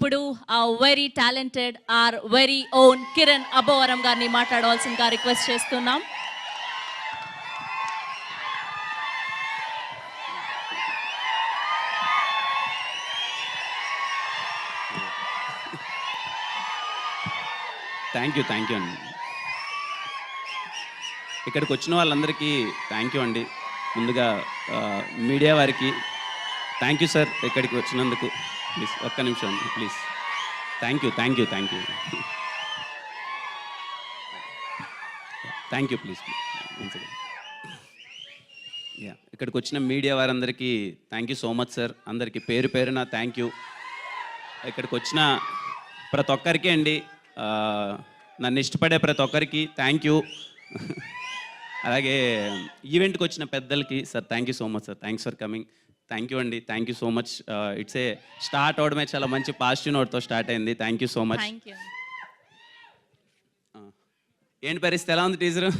ఇప్పుడు ఆ very talented are very own Kiran Abbavaram గారిని మాట్లాడవలసిందిగా రిక్వెస్ట్ చేస్తున్నాం. థ్యాంక్ యూ అండి. ఇక్కడికి వచ్చిన వాళ్ళందరికీ థ్యాంక్ యూ అండి. ముందుగా మీడియా వారికి థ్యాంక్ యూ సార్, ఇక్కడికి వచ్చినందుకు. ప్లీజ్ ఒక్క నిమిషం ప్లీజ్. Thank you please. ఇక్కడికి వచ్చిన మీడియా వారందరికీ thank you so much sir. అందరికీ పేరు పేరున థ్యాంక్ యూ. ఇక్కడికి వచ్చిన ప్రతి ఒక్కరికి అండి, నన్ను ఇష్టపడే ప్రతి ఒక్కరికి థ్యాంక్ యూ. అలాగే ఈవెంట్కి వచ్చిన పెద్దలకి sir thank you so much sir. Thanks for coming. Thank you అండి. Thank you so much. It's a start అవడమే చాలా మంచి పాజిటివ్ నోట్తో స్టార్ట్ అయింది. Thank you so much. ఏంటి పరిస్థితి, ఎలా ఉంది టీజరు?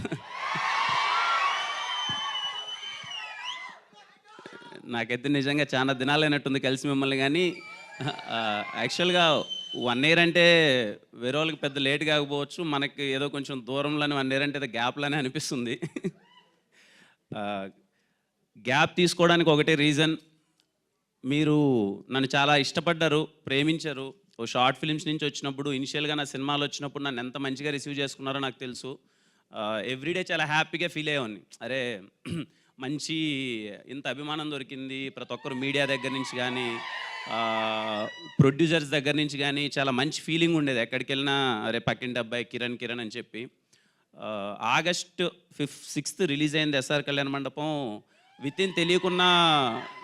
నాకైతే నిజంగా చాలా దినాలైనట్టుంది కలిసి మిమ్మల్ని. కానీ యాక్చువల్గా 1 year అంటే వేరే వాళ్ళకి పెద్ద లేట్ కాకపోవచ్చు, మనకి ఏదో కొంచెం దూరంలోనే 1 year అంటే గ్యాప్లోనే అనిపిస్తుంది. గ్యాప్ తీసుకోవడానికి ఒకటే రీజన్, మీరు నన్ను చాలా ఇష్టపడ్డారు, ప్రేమించారు. ఓ షార్ట్ ఫిల్మ్స్ నుంచి వచ్చినప్పుడు, ఇనిషియల్గా నా సినిమాలు వచ్చినప్పుడు నన్ను ఎంత మంచిగా రిసీవ్ చేసుకున్నారో నాకు తెలుసు. ఎవ్రీడే చాలా హ్యాపీగా ఫీల్ అయ్యేవాడిని. అరే మంచి ఇంత అభిమానం దొరికింది, ప్రతి ఒక్కరు మీడియా దగ్గర నుంచి కానీ ప్రొడ్యూసర్స్ దగ్గర నుంచి కానీ చాలా మంచి ఫీలింగ్ ఉండేది. ఎక్కడికి వెళ్ళినా అరే పక్కింటి అబ్బాయి కిరణ్ అని చెప్పి. August 6th రిలీజ్ అయింది ఎస్ఆర్ కళ్యాణ మండపం. వితిన్ తెలియకున్నా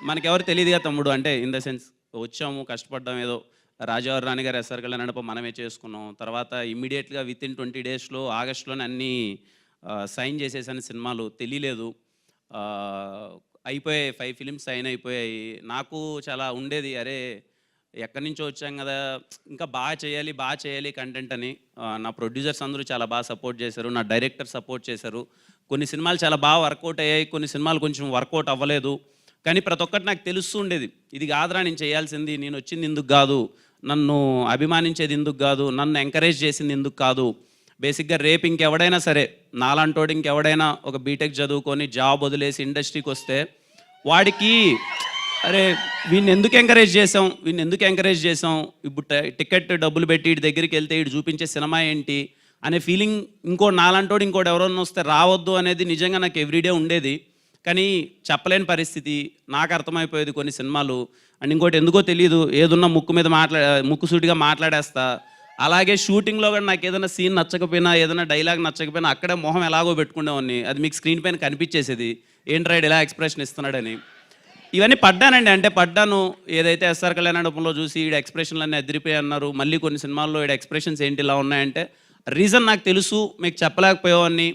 మనకెవరు తెలియదుగా తమ్ముడు, అంటే ఇన్ ద సెన్స్ వచ్చాము, కష్టపడ్డాం, ఏదో రాజావారి రాణి గారు ఎస్ఆర్ కళ్యాణ మండపం మనమే చేసుకున్నాం. తర్వాత ఇమ్మీడియట్గా వితిన్ 20 daysలో ఆగస్టులోనే అన్నీ సైన్ చేసేసాను. సినిమాలు తెలియలేదు, అయిపోయాయి. 5 films సైన్ అయిపోయాయి. నాకు చాలా ఉండేది, అరే ఎక్కడి నుంచో వచ్చాం కదా, ఇంకా బాగా చేయాలి కంటెంట్ అని. నా ప్రొడ్యూసర్స్ అందరూ చాలా బాగా సపోర్ట్ చేశారు, నా డైరెక్టర్ సపోర్ట్ చేశారు. కొన్ని సినిమాలు చాలా బాగా వర్కౌట్ అయ్యాయి, కొన్ని సినిమాలు కొంచెం వర్కౌట్ అవ్వలేదు. కానీ ప్రతి ఒక్కటి నాకు తెలుస్తూ ఉండేది, ఇది కాదురా నేను చేయాల్సింది, నేను వచ్చింది ఇందుకు కాదు, నన్ను అభిమానించేది ఇందుకు కాదు, నన్ను ఎంకరేజ్ చేసింది ఇందుకు కాదు. బేసిక్గా రేపు ఇంకెవడైనా సరే, నాలాంటోడు ఇంకెవడైనా ఒక బీటెక్ చదువుకొని జాబ్ వదిలేసి ఇండస్ట్రీకి వస్తే వాడికి అరే వీడిని ఎందుకు ఎంకరేజ్ చేసాం, ఇప్పుడు టికెట్ డబ్బులు పెట్టి వీడి దగ్గరికి వెళ్తే వీడు చూపించే సినిమా ఏంటి అనే ఫీలింగ్ నాలాంటోడు ఇంకోటి ఎవరన్నా వస్తే రావద్దు అనేది నిజంగా నాకు ఎవ్రీడే ఉండేది. కానీ చెప్పలేని పరిస్థితి, నాకు అర్థమైపోయేది కొన్ని సినిమాలు. అండ్ ఇంకోటి ఎందుకో తెలియదు, ఏదున్నా ముక్కుసూటిగా మాట్లాడేస్తా. అలాగే షూటింగ్లో కూడా నాకు ఏదైనా సీన్ నచ్చకపోయినా, ఏదైనా డైలాగ్ నచ్చకపోయినా అక్కడే మొహం ఎలాగో పెట్టుకునేవాడిని. అది మీకు స్క్రీన్ పైన కనిపించేసేది, ఏంట్రా ఇలా ఎక్స్ప్రెషన్ ఇస్తున్నాడని. ఇవన్నీ పడ్డానండి, అంటే పడ్డాను. ఏదైతే ఎస్ఆర్ కళ్యాణ మండపంలో చూసి ఈడ ఎక్స్ప్రెషన్లన్నీ అదిరిపోయి అన్నారు, మళ్ళీ కొన్ని సినిమాల్లో ఈడ ఎక్స్ప్రెషన్స్ ఏంటి ఇలా ఉన్నాయంటే రీజన్ నాకు తెలుసు, మీకు చెప్పలేకపోయేవాడిని.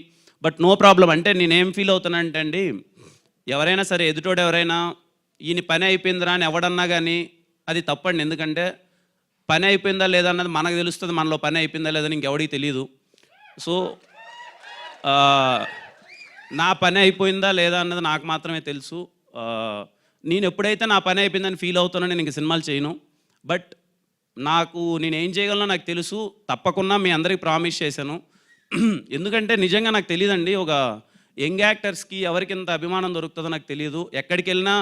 But no problem. అంటే నేనేం ఫీల్ అవుతానంటే అండి, ఎవరైనా సరే ఎదుటోడు ఎవరైనా ఈయన పని అయిపోయిందిరా అని ఎవడన్నా కానీ అది తప్పండి. ఎందుకంటే పని అయిపోయిందా లేదా అన్నది మనకు తెలుస్తుంది, మనలో పని అయిపోయిందా లేదని ఇంకెవడికి తెలియదు. సో నా పని అయిపోయిందా లేదా అన్నది నాకు మాత్రమే తెలుసు. నేను ఎప్పుడైతే నా పని అయిపోయిందని ఫీల్ అవుతానో నేను ఇంక సినిమాలు చేయను. బట్ నేను ఏం చేయగలనో నాకు తెలుసు, తప్పకుండా మీ అందరికీ ప్రామిస్ చేశాను. ఎందుకంటే నిజంగా నాకు తెలియదండి, ఒక యంగ్ యాక్టర్స్కి ఎవరికి ఎంత అభిమానం దొరుకుతుందో నాకు తెలియదు. ఎక్కడికి వెళ్ళినా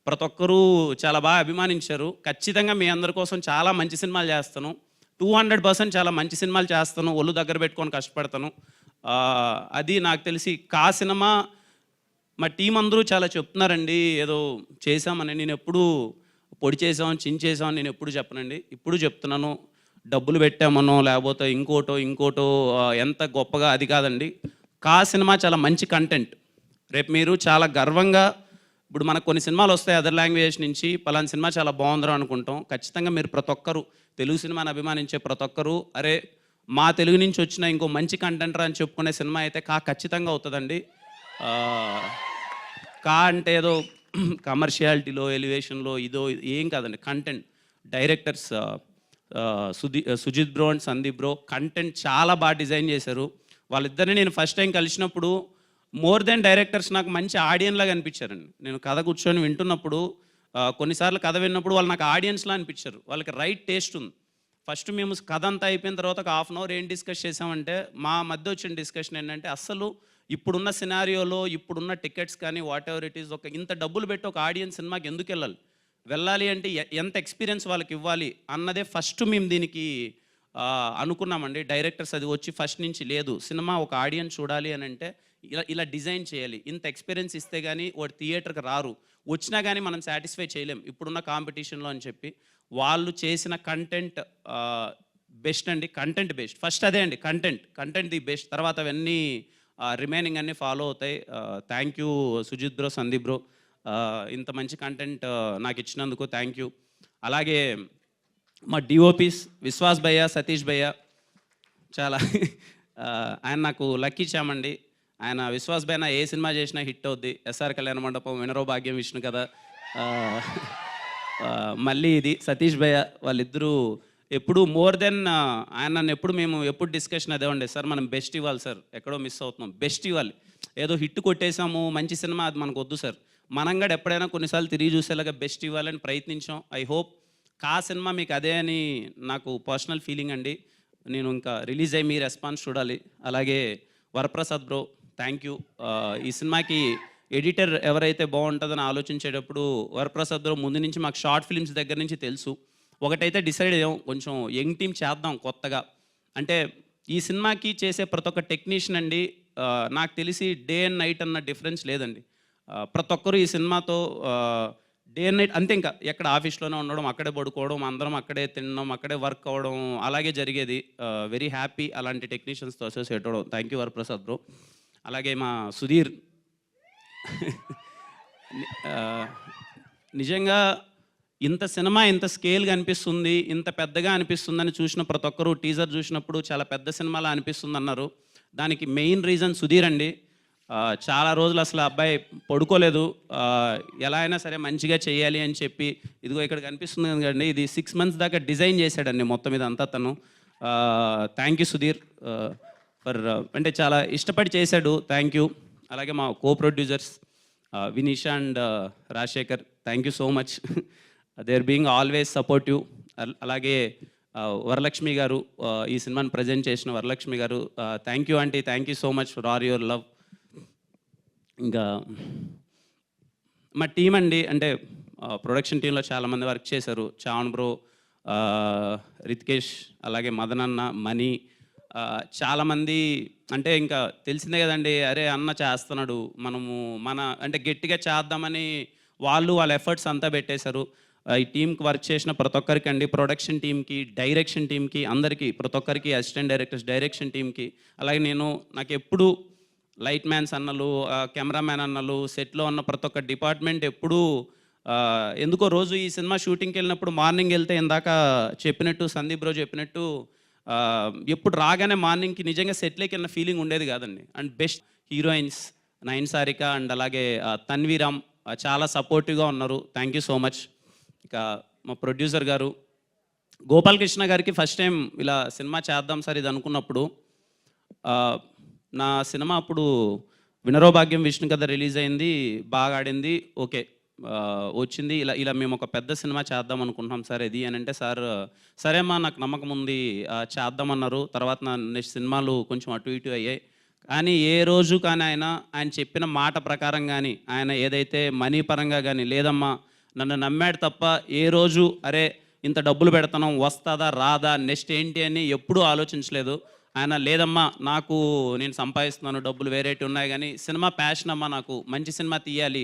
ప్రతి ఒక్కరూ చాలా బాగా అభిమానించారు. ఖచ్చితంగా మీ అందరి కోసం చాలా మంచి సినిమాలు చేస్తాను, 200% చాలా మంచి సినిమాలు చేస్తాను, ఒళ్ళు దగ్గర పెట్టుకొని కష్టపడతాను. అది నాకు తెలిసి కా సినిమా మా టీం అందరూ చాలా చెప్తున్నారండి, ఏదో చేసామని. నేను ఎప్పుడు పొడి చేసాం, చించేసామని నేను ఎప్పుడు చెప్పనండి. ఇప్పుడు చెప్తున్నాను, డబ్బులు పెట్టామనో లేకపోతే ఇంకోటో ఎంత గొప్పగా అది కాదండి. కా సినిమా చాలా మంచి కంటెంట్. రేపు మీరు చాలా గర్వంగా, ఇప్పుడు మనకు కొన్ని సినిమాలు వస్తాయి అదర్ లాంగ్వేజ్ నుంచి, పలానా సినిమా చాలా బాగుందిరా అనుకుంటాం. ఖచ్చితంగా మీరు ప్రతి ఒక్కరు, తెలుగు సినిమాని అభిమానించే ప్రతి ఒక్కరు, అరే మా తెలుగు నుంచి వచ్చిన ఇంకో మంచి కంటెంట్ రా అని చెప్పుకునే సినిమా అయితే కా ఖచ్చితంగా అవుతుందండి. కా అంటే ఏదో కమర్షియాలిటీలో, ఎలివేషన్లో ఇదో ఏం కాదండి. Content, directors Sujeeth bro and Sandeep bro content చాలా బాగా డిజైన్ చేశారు. వాళ్ళిద్దరిని నేను ఫస్ట్ టైం కలిసినప్పుడు మోర్ దెన్ డైరెక్టర్స్ నాకు మంచి ఆడియన్లాగా అనిపించారండి. నేను కథ కూర్చొని వింటున్నప్పుడు, కొన్నిసార్లు కథ విన్నప్పుడు వాళ్ళు నాకు ఆడియన్స్లా అనిపించారు. వాళ్ళకి రైట్ టేస్ట్ ఉంది. ఫస్ట్ మేము కథ అంతా అయిపోయిన తర్వాత ఒక హాఫ్ అన్ అవర్ ఏం డిస్కస్ చేసామంటే మా మధ్య వచ్చిన డిస్కషన్ ఏంటంటే అస్సలు ఇప్పుడున్న సినారియోలో ఇప్పుడున్న టికెట్స్ కానీ వాట్ ఎవర్ ఇట్ ఈస్, ఒక ఇంత డబ్బులు పెట్టి ఒక ఆడియన్స్ సినిమాకి ఎందుకు వెళ్ళాలి అంటే ఎంత ఎక్స్పీరియన్స్ వాళ్ళకి ఇవ్వాలి అన్నదే ఫస్ట్ మేము దీనికి అనుకున్నామండి. డైరెక్టర్స్ అది వచ్చి ఫస్ట్ నుంచి లేదు, సినిమా ఒక ఆడియన్స్ చూడాలి అని అంటే ఇలా డిజైన్ చేయాలి, ఇంత ఎక్స్పీరియన్స్ ఇస్తే కానీ వాడు థియేటర్కి రారు, వచ్చినా కానీ మనం సాటిస్ఫై చేయలేం ఇప్పుడున్న కాంపిటీషన్లో అని చెప్పి వాళ్ళు చేసిన కంటెంట్ బెస్ట్ అండి. కంటెంట్ బెస్ట్ ఫస్ట్ అదే అండి, కంటెంట్ ది బెస్ట్, తర్వాత అవన్నీ రిమైనింగ్ అన్నీ ఫాలో అవుతాయి. Thank you Sujeeth bro, Sandeep bro, ఇంత మంచి కంటెంట్ నాకు ఇచ్చినందుకు థ్యాంక్ యూ. అలాగే మా డిఓపీస్ విశ్వాస్ భయ్య, సతీష్ భయ్య, చాలా ఆయన నాకు లక్కీ ఇచ్చామండి. ఆయన విశ్వాస్ భయ్య ఏ సినిమా చేసినా హిట్ అవుద్ది. ఎస్ఆర్ కళ్యాణ మండపం, వినరో భాగ్యం, విష్ణు కదా, మళ్ళీ ఇది సతీష్ భయ్య, వాళ్ళిద్దరూ ఎప్పుడు మోర్ దెన్ ఆయన నన్ను మేము ఎప్పుడు డిస్కషన్ అదే ఉండే, సార్ మనం బెస్ట్ ఇవ్వాలి సార్, ఎక్కడో మిస్ అవుతున్నాం, బెస్ట్ ఇవ్వాలి, ఏదో హిట్ కొట్టేసాము మంచి సినిమా అది మనకు వద్దు సార్, మనం కూడా ఎప్పుడైనా కొన్నిసార్లు తిరిగి చూసేలాగా బెస్ట్ ఇవ్వాలని ప్రయత్నించాం. ఐ హోప్ కా సినిమా మీకు అదే అని నాకు పర్సనల్ ఫీలింగ్ అండి. నేను ఇంకా రిలీజ్ అయ్యి మీ రెస్పాన్స్ చూడాలి. అలాగే వరప్రసాద్ బ్రో, థ్యాంక్ యూ. ఈ సినిమాకి ఎడిటర్ ఎవరైతే బాగుంటుందని ఆలోచించేటప్పుడు వరప్రసాద్ బ్రో ముందు నుంచి మాకు షార్ట్ ఫిల్మ్స్ దగ్గర నుంచి తెలుసు. ఒకటైతే డిసైడ్ అయ్యాం, కొంచెం యంగ్ టీమ్ చేద్దాం కొత్తగా. అంటే ఈ సినిమాకి చేసే ప్రతి ఒక్క టెక్నీషియన్ అండి, నాకు తెలిసి డే అండ్ నైట్ అన్న డిఫరెన్స్ లేదండి. ప్రతి ఒక్కరు ఈ సినిమాతో డే అండ్ నైట్ అంతే, ఇంకా ఎక్కడ ఆఫీస్లోనే ఉండడం, అక్కడే పడుకోవడం, అందరం అక్కడే తినడం, అక్కడే వర్క్ అవ్వడం, అలాగే జరిగేది. వెరీ హ్యాపీ అలాంటి టెక్నీషియన్స్తో అసోసియేట్ అవ్వడం. Thank you Varaprasad bro. అలాగే మా సుధీర్, నిజంగా ఇంత సినిమా ఇంత స్కేల్గా అనిపిస్తుంది, ఇంత పెద్దగా అనిపిస్తుందని చూసిన ప్రతి ఒక్కరు టీజర్ చూసినప్పుడు చాలా పెద్ద సినిమాలా అనిపిస్తుంది అన్నారు. దానికి మెయిన్ రీజన్ సుధీర్ అండి. చాలా రోజులు అసలు అబ్బాయి పడుకోలేదు, ఎలా అయినా సరే మంచిగా చేయాలి అని చెప్పి, ఇదిగో ఇక్కడ కనిపిస్తుంది కదండి, ఇది 6 months దాకా డిజైన్ చేశాడండి మొత్తం ఇదంతా తను. థ్యాంక్ యూ సుధీర్ ఫర్, అంటే చాలా ఇష్టపడి చేశాడు, థ్యాంక్ యూ. అలాగే మా co producers Vinisha and Rajasekhar, thank you so much, they are being always supportive. అలాగే వరలక్ష్మి గారు, ఈ సినిమాని ప్రజెంట్ చేసిన Varalakshmi garu, thank you aunty, thank you so much for all your love. ఇంకా మా టీం అండి, అంటే ప్రొడక్షన్ టీంలో చాలామంది వర్క్ చేశారు. చావన్ బ్రో, రితికేష్, అలాగే మదనన్న, మణి, చాలామంది. అంటే ఇంకా తెలిసిందే కదండి, అరే అన్న చేస్తున్నాడు, మనము అంటే గట్టిగా చేద్దామని వాళ్ళ ఎఫర్ట్స్ అంతా పెట్టేశారు. ఈ టీంకి వర్క్ చేసిన ప్రతి ఒక్కరికి అండి, ప్రొడక్షన్ టీంకి, డైరెక్షన్ టీంకి, అందరికీ, ప్రతి ఒక్కరికి, అసిస్టెంట్ డైరెక్టర్స్, డైరెక్షన్ టీంకి. అలాగే నాకు ఎప్పుడు లైట్ మ్యాన్స్ అన్నలు, కెమెరామ్యాన్ అన్నలు, సెట్లో ఉన్న ప్రతి ఒక్క డిపార్ట్మెంట్ ఎప్పుడూ ఎందుకో రోజు ఈ సినిమా షూటింగ్కి వెళ్ళినప్పుడు మార్నింగ్ వెళ్తే ఇందాక చెప్పినట్టు సందీప్ బ్రో చెప్పినట్టు ఎప్పుడు రాగానే మార్నింగ్కి నిజంగా సెట్లోకి వెళ్ళిన ఫీలింగ్ ఉండేది కాదండి. And best heroines Nayan Sarika and అలాగే తన్వీరామ్ చాలా సపోర్టివ్గా ఉన్నారు, థ్యాంక్ యూ సో మచ్. ఇక మా ప్రొడ్యూసర్ గారు గోపాలకృష్ణ గారికి ఫస్ట్ టైం ఇలా సినిమా చేద్దాం సార్ ఇది అనుకున్నప్పుడు, నా సినిమా అప్పుడు వినరో భాగ్యం, విష్ణు కథ రిలీజ్ అయింది, బాగా ఆడింది, ఓకే వచ్చింది, ఇలా మేము ఒక పెద్ద సినిమా చేద్దాం అనుకుంటున్నాం సార్ ఇది అని అంటే, సార్ సరేమ్మా నాకు నమ్మకం ఉంది చేద్దామన్నారు. తర్వాత నా నెక్స్ట్ సినిమాలు కొంచెం అటు ఇటు అయ్యాయి, కానీ ఏ రోజు కానీ ఆయన చెప్పిన మాట ప్రకారం కానీ, ఆయన ఏదైతే మనీ పరంగా కానీ, లేదమ్మా నన్ను నమ్మాడు తప్ప ఏ రోజు అరే ఇంత డబ్బులు పెడతాం వస్తుందా రాదా నెక్స్ట్ ఏంటి అని ఎప్పుడూ ఆలోచించలేదు. ఆయన లేదమ్మా నేను సంపాదిస్తున్నాను, డబ్బులు వేరేటి ఉన్నాయి, కానీ సినిమా ప్యాషన్ అమ్మా, నాకు మంచి సినిమా తీయాలి,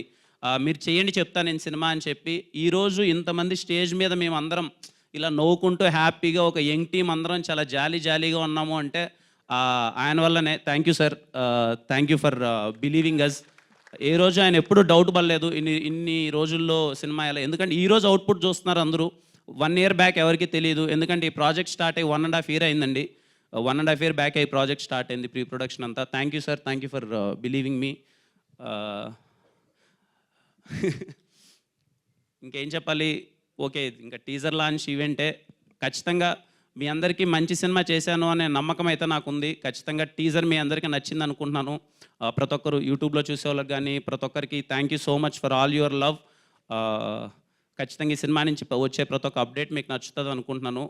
మీరు చేయండి చెప్తా నేను సినిమా అని చెప్పి ఈరోజు ఇంతమంది స్టేజ్ మీద మేము అందరం ఇలా నవ్వుకుంటూ హ్యాపీగా ఒక యంగ్ టీం అందరం చాలా జాలీగా ఉన్నాము అంటే ఆయన వల్లనే. Thank you sir, thank you for believing us. ఏ రోజు ఆయన ఎప్పుడూ డౌట్ పడలేదు ఇన్ని రోజుల్లో సినిమా ఎలా, ఎందుకంటే ఈరోజు అవుట్పుట్ చూస్తున్నారు అందరూ, 1 year బ్యాక్ ఎవరికి తెలియదు, ఎందుకంటే ఈ ప్రాజెక్ట్ స్టార్ట్ అయ్యి 1.5 year అయిందండి. 1.5 year బ్యాక్ అయ్యి ప్రాజెక్ట్ స్టార్ట్ అయింది, ప్రీ ప్రొడక్షన్ అంతా. Thank you sir, thank you for believing మీ. ఇంకేం చెప్పాలి, ఓకే ఇంకా టీజర్ లాంచ్ ఈవెంటే, ఖచ్చితంగా మీ అందరికీ మంచి సినిమా చేశాను అనే నమ్మకం అయితే నాకుంది. ఖచ్చితంగా టీజర్ మీ అందరికీ నచ్చింది అనుకుంటున్నాను. ప్రతి ఒక్కరు యూట్యూబ్లో చూసే వాళ్ళకి కానీ ప్రతి ఒక్కరికి thank you so much for all your love. ఖచ్చితంగా ఈ సినిమా నుంచి వచ్చే ప్రతి ఒక్క అప్డేట్ మీకు నచ్చుతుంది అనుకుంటున్నాను.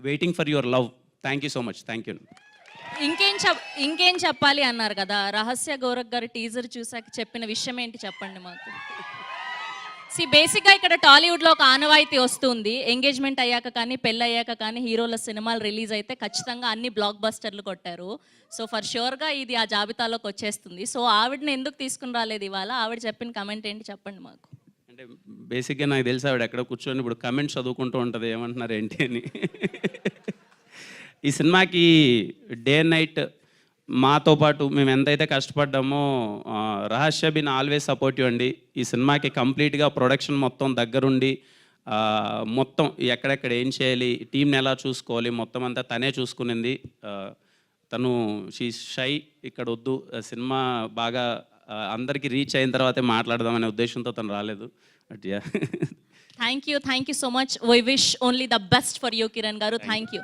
Waiting for your love. Thank you so much. Thank you. ఇంకేం చెప్పాలి అన్నారు కదా, రహస్య గోరఖ్ గారి టీజర్ చూసాక చెప్పిన విషయం ఏంటి చెప్పండి మాకు. బేసిక్గా ఇక్కడ టాలీవుడ్లో ఒక ఆనవాయితీ వస్తుంది, ఎంగేజ్మెంట్ అయ్యాక కానీ పెళ్ళి అయ్యాక కానీ హీరోల సినిమాలు రిలీజ్ అయితే ఖచ్చితంగా అన్ని బ్లాక్ బస్టర్లు కొట్టారు. సో ఫర్ షూర్గా ఇది ఆ జాబితాలోకి వచ్చేస్తుంది. సో ఆవిడని ఎందుకు తీసుకుని రాలేదు ఇవాళ, ఆవిడ చెప్పిన కమెంట్ ఏంటి చెప్పండి మాకు. అంటే బేసిక్గా నాకు తెలిసి ఆవిడ ఎక్కడ కూర్చొని ఇప్పుడు కమెంట్స్ చదువుకుంటూ ఉంటుంది ఏమంటున్నారు ఏంటి అని. ఈ సినిమాకి డే అండ్ నైట్ మాతో పాటు మేము ఎంతైతే కష్టపడ్డామో రహస్య బిన్ ఆల్వేస్ సపోర్టివ్ అండి. ఈ సినిమాకి కంప్లీట్గా ప్రొడక్షన్ మొత్తం దగ్గరుండి మొత్తం ఎక్కడెక్కడ ఏం చేయాలి, టీంని ఎలా చూసుకోవాలి మొత్తం అంతా తనే చూసుకునింది. తను షై ఇక్కడ వద్దు, సినిమా బాగా అందరికీ రీచ్ అయిన తర్వాతే మాట్లాడదామనే ఉద్దేశంతో తను రాలేదు. But yeah, thank you so much. We wish only the best for you Kiran garu. Thank you.